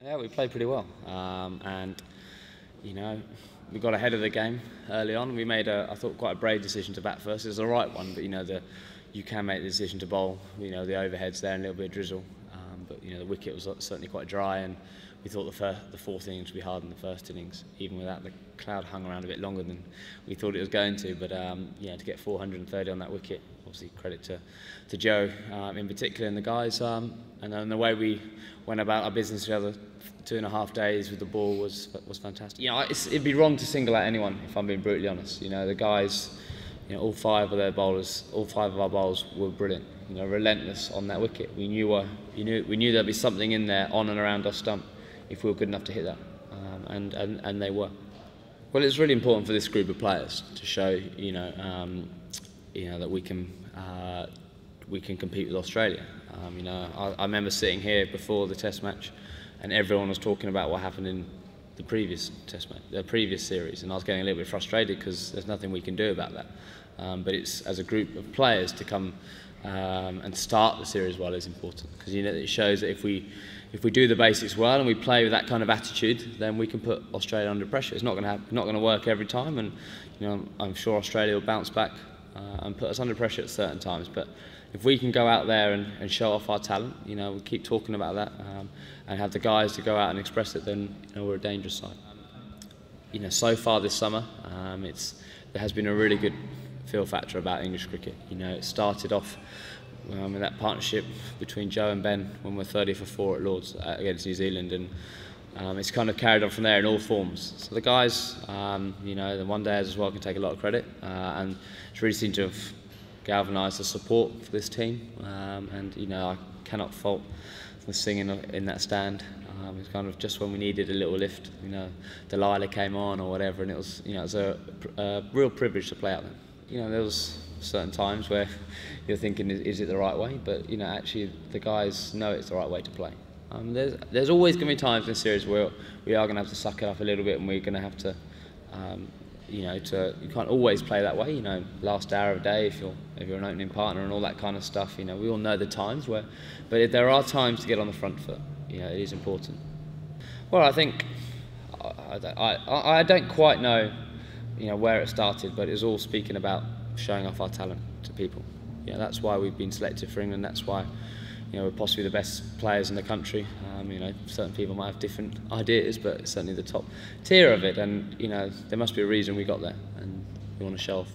Yeah, we played pretty well, and you know, we got ahead of the game early on. We made I thought, quite a brave decision to bat first. It was the right one, but you can make the decision to bowl. The overheads there and a little bit of drizzle, but the wicket was certainly quite dry, and we thought the fourth innings would be harder than the first innings. Even with that, the cloud hung around a bit longer than we thought it was going to. But to get 430 on that wicket, obviously credit to Joe in particular and the guys. And then the way we went about our business the other 2.5 days with the ball was fantastic. It'd be wrong to single out anyone if I'm being brutally honest. The guys, all five of our bowlers were brilliant. Relentless on that wicket. We knew there'd be something in there on and around our stump if we were good enough to hit that, and they were. Well, it's really important for this group of players to show that we can compete with Australia. I remember sitting here before the Test match, and everyone was talking about what happened in the previous Test match, the previous series, and I was getting a little bit frustrated because there's nothing we can do about that. But it's, as a group of players, to come and start the series well is important, because it shows that if we do the basics well and we play with that kind of attitude, then we can put Australia under pressure. It's not going to work every time, and I'm sure Australia will bounce back and put us under pressure at certain times. But if we can go out there and show off our talent, we keep talking about that, and have the guys to go out and express it, then we're a dangerous side. So far this summer, there has been a really good feel factor about English cricket. It started off with that partnership between Joe and Ben when we were 30 for 4 at Lords against New Zealand, and it's kind of carried on from there in all forms. So the guys, the one day as well, can take a lot of credit, and it's really seemed to have galvanised the support for this team, and I cannot fault the singing in that stand. It's kind of just when we needed a little lift. Delilah came on or whatever, and it was a real privilege to play out there. There was certain times where you're thinking, is it the right way? But actually the guys know it's the right way to play. There's always going to be times in the series where we are going to have to suck it up a little bit, and we're going to have to, you can't always play that way. Last hour of the day, if you're an opening partner and all that kind of stuff. We all know the times where, but if there are times to get on the front foot, it is important. Well, I think I don't quite know, where it started, but it's all speaking about showing off our talent to people. That's why we've been selected for England. That's why we're possibly the best players in the country. Certain people might have different ideas, but it's certainly the top tier of it. And there must be a reason we got there, and we want to show off.